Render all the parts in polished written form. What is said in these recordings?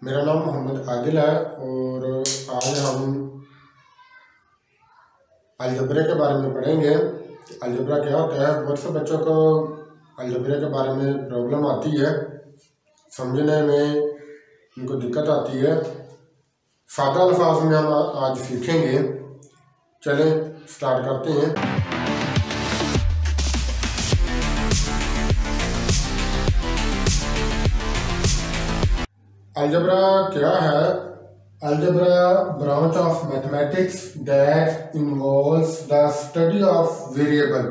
मेरा नाम मोहम्मद आदिल है और आज हम अलजबरे के बारे में पढ़ेंगे। अलजबरा क्या होता है। बहुत से बच्चों को अलजबरे के बारे में प्रॉब्लम आती है, समझने में उनको दिक्कत आती है। सादा अल्फाज में हम आज सीखेंगे। चलें स्टार्ट करते हैं। अलजबरा क्या है? Algebra branch of mathematics that involves the study of variable.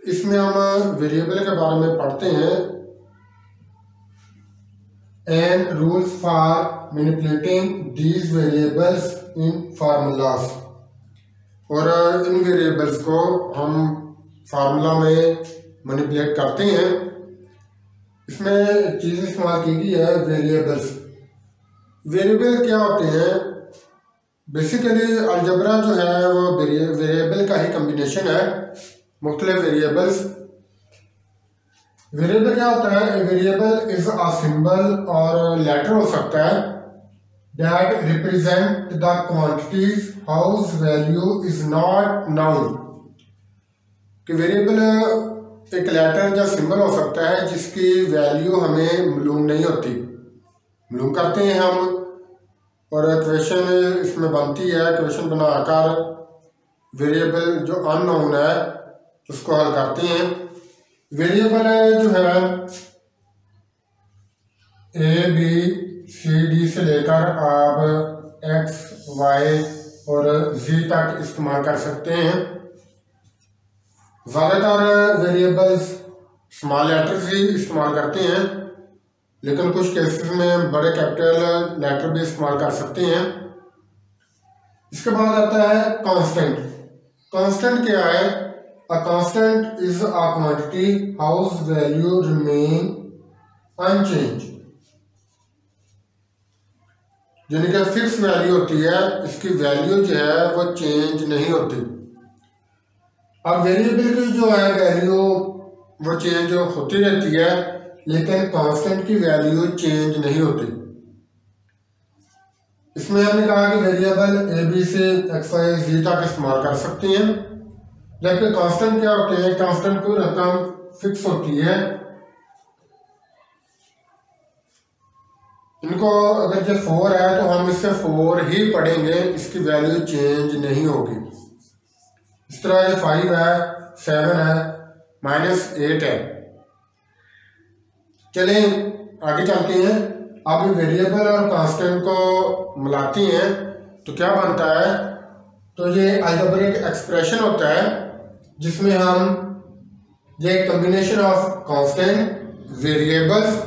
इसमें हम वेरिएबल के बारे में पढ़ते हैं and rules for manipulating these variables in formulas. और इन वेरिएबल्स को हम फार्मूला में मैनिपुलेट करते हैं। इसमें एक चीज़ इस्तेमाल की गई है, वेरिएबल्स। वेरिएबल क्या होते हैं? बेसिकली अलजबरा जो है वो वेरिएबल का ही कम्बिनेशन है, मुख्तलिफ वेरिएबल्स। वेरिएबल क्या होता है? वेरिएबल इज अ सिंबल और लेटर हो सकता है that represent the quantities house value is not noun. कि वेरिएबल एक लेटर या सिंबल हो सकता है जिसकी वैल्यू हमें मालूम नहीं होती। मालूम करते हैं हम और क्वेश्चन इसमें बनती है। क्वेश्चन बनाकर वेरिएबल जो अननोन है उसको हल करते हैं। वेरिएबल जो है ए बी सी डी से लेकर आप एक्स वाई और जी तक इस्तेमाल कर सकते हैं। ज़्यादातर वेरिएबल्स स्मॉल लेटर्स ही इस्तेमाल करते हैं, लेकिन कुछ केसेस में बड़े कैपिटल लेटर भी इस्तेमाल कर सकते हैं। इसके बाद आता है कांस्टेंट। कांस्टेंट क्या है? A constant is a quantity whose value remain unchange. यानी कि फिक्स वैल्यू होती है, इसकी वैल्यू जो है वो चेंज नहीं होती। अब वेरिएबल की जो है वैल्यू वो चेंज होती रहती है, लेकिन कांस्टेंट की वैल्यू चेंज नहीं होती। इसमें हमने कहा कि वेरिएबल ए बी से एक्स वाई जी तक इस्तेमाल कर सकते हैं। जबकि कांस्टेंट क्या होते हैं? कांस्टेंट कोई रकम फिक्स होती है। इनको अगर ये 4 है तो हम इससे 4 ही पढ़ेंगे, इसकी वैल्यू चेंज नहीं होगी। इस तरह ये 5 है, 7 है, -8 है। चलें आगे चलते हैं। अब वेरिएबल और कांस्टेंट को मिलाते हैं तो क्या बनता है? तो ये अलजेब्रिक एक्सप्रेशन होता है जिसमें हम ये कम्बिनेशन ऑफ कांस्टेंट, वेरिएबल्स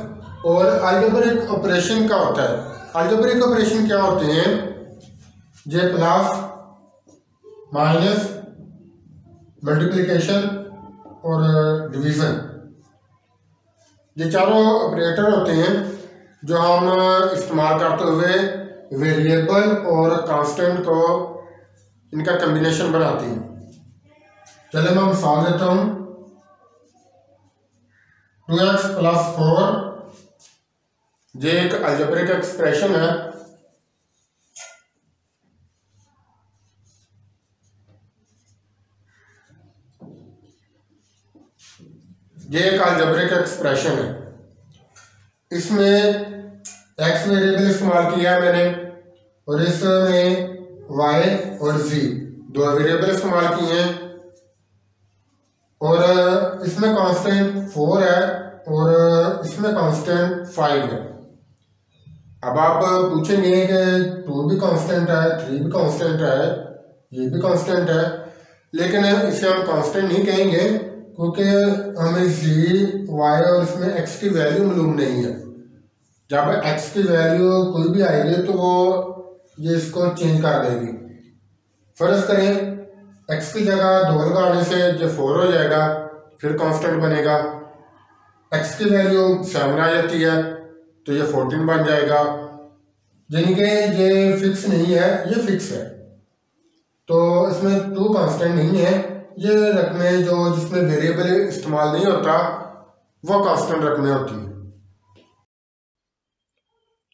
और अलजेब्रिक ऑपरेशन का होता है। अलजेब्रिक ऑपरेशन क्या होते हैं? ये प्लस, माइनस, मल्टीप्लिकेशन और डिवीज़न, ये चारों ऑपरेटर होते हैं जो हम इस्तेमाल करते हुए वेरिएबल और कांस्टेंट को इनका कम्बिनेशन बनाते हैं। चलिए मैं मिसाल देता हूँ। 2x + 4 ये एक अलजेब्रिक एक्सप्रेशन है। ये एक अलजेब्रिक एक्सप्रेशन है। इसमें x वेरिएबल इस्तेमाल किया है मैंने और इसमें y और z दो वेरिएबल इस्तेमाल किए हैं। और इसमें कांस्टेंट 4 है और इसमें कांस्टेंट 5 है। अब आप पूछेंगे कि 2 भी कांस्टेंट है, 3 भी कांस्टेंट है, ये भी कांस्टेंट है, लेकिन इसे हम कांस्टेंट नहीं कहेंगे क्योंकि हमें z, y और इसमें x की वैल्यू मालूम नहीं है। जब x की वैल्यू कोई भी आएगी तो वो ये इसको चेंज कर देगी। फर्ज करें x की जगह 2 लगाने से जो 4 हो जाएगा, फिर कांस्टेंट बनेगा। x की वैल्यू 7 आ जाती है तो ये 14 बन जाएगा। यानी कि ये फिक्स नहीं है, ये फिक्स है। तो इसमें 2 कांस्टेंट नहीं है। ये रकमें जो जिसमें वेरिएबल इस्तेमाल नहीं होता वो कांस्टेंट रकमें होती हैं।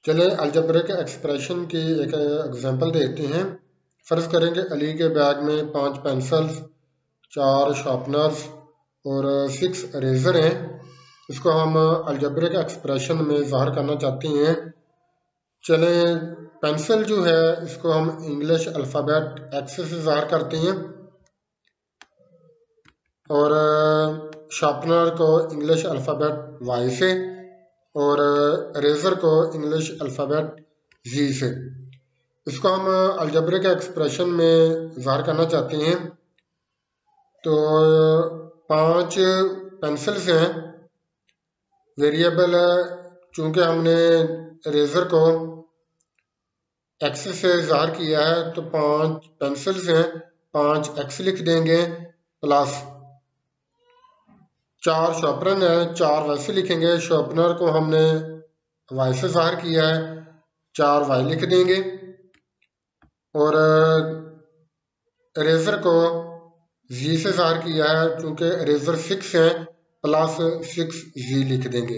चले अलजेब्रिक एक्सप्रेशन की एक एग्जांपल देखते हैं। फ़र्ज़ करेंगे अली के बैग में 5 पेंसिल्स, 4 शार्पनर्स और 6 इरेज़र हैं। इसको हम अलजेब्रिक एक्सप्रेशन में ज़ाहिर करना चाहते हैं। चले पेंसिल जो है इसको हम इंग्लिश अल्फ़ाबेट एक्स से ज़ाहिर करते हैं और शार्पनर को इंग्लिश अल्फ़ाबेट वाई से और इरेज़र को इंग्लिश अल्फ़ाबेट जी से। इसको हम अलजेब्रिक एक्सप्रेशन में ज़ाहिर करना चाहते हैं। तो 5 पेंसिल्स हैं, वेरिएबल चूँकि हमने इरेज़र को एक्स से ज़ाहिर किया है तो 5 पेंसिल्स हैं, 5 एक्स लिख देंगे प्लस 4 शार्पनर है, 4 वाई से लिखेंगे। शार्पनर को हमने वाई से ज़ाहिर किया है, 4 वाई लिख देंगे और इरेज़र को जी से ज़ाहिर किया है क्योंकि इरेज़र 6 है, प्लस 6 जी लिख देंगे।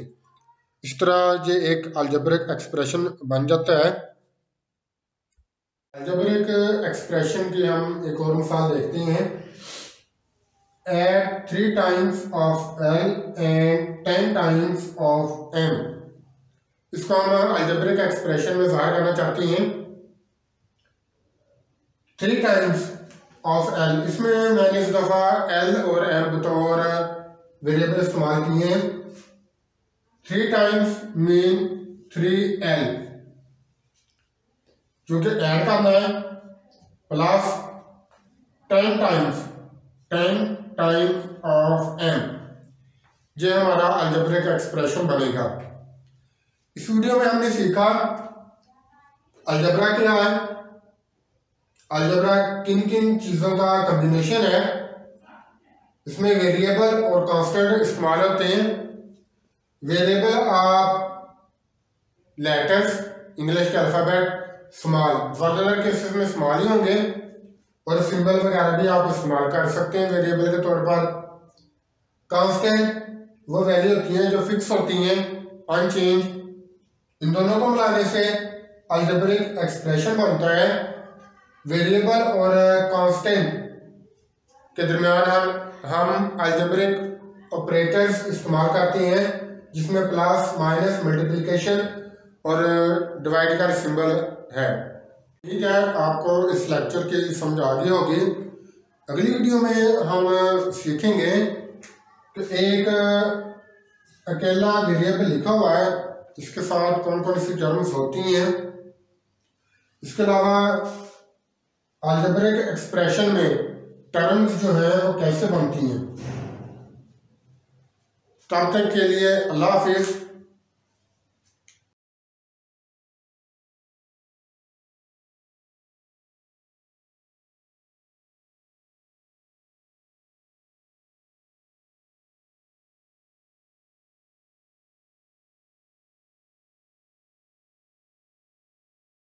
इस तरह ये एक अलजेब्रिक एक्सप्रेशन बन जाता है। अलजेब्रिक एक्सप्रेशन की हम एक और मिसाल देखते हैं। Add 3 times of L and 10 times of M। इसको हम अलजेब्रिक एक्सप्रेशन में ज़ाहिर करना चाहते हैं। 3 times of L, इसमें मैंने इस दफ़ा L और M बतौर वेरिएबल इस्तेमाल किए हैं। 3 times मीन 3L, जो कि ऐड करना है, प्लस 10 टाइम्स ऑफ M, ये हमारा अलजेब्रिक एक्सप्रेशन बनेगा। इस वीडियो में हमने सीखा अलजेब्रा क्या है, अलजेब्रा किन किन चीज़ों का कम्बिनेशन है, इसमें वेरिएबल और कांस्टेंट इस्तेमाल होते हैं। वेरिएबल आप लेटर्स इंग्लिश के अल्फ़ाबेट स्मॉल, ज़्यादातर केसेस में स्मॉल ही होंगे और सिंबल वगैरह भी आप इस्तेमाल कर सकते हैं वेरिएबल के तौर पर। कांस्टेंट वो वैल्यू होती हैं जो फिक्स होती हैं, अनचेंज। इन दोनों को मिलाने से अलजेब्रिक एक्सप्रेशन बनता है। वेरिएबल और कांस्टेंट के दरमियान हम अलजेब्रिक ऑपरेटर्स इस्तेमाल करते हैं जिसमें प्लस, माइनस, मल्टीप्लिकेशन और डिवाइड का सिंबल है। ठीक है, आपको इस लेक्चर की समझ आ गई होगी। अगली वीडियो में हम सीखेंगे कि एक अकेला वेरिएबल लिखा हुआ है, इसके साथ कौन कौन सी टर्म्स होती हैं। इसके अलावा अलजेब्रिक एक्सप्रेशन में टर्म्स जो हैं वो कैसे बनती हैं। तब तक के लिए अल्लाह हाफिज़।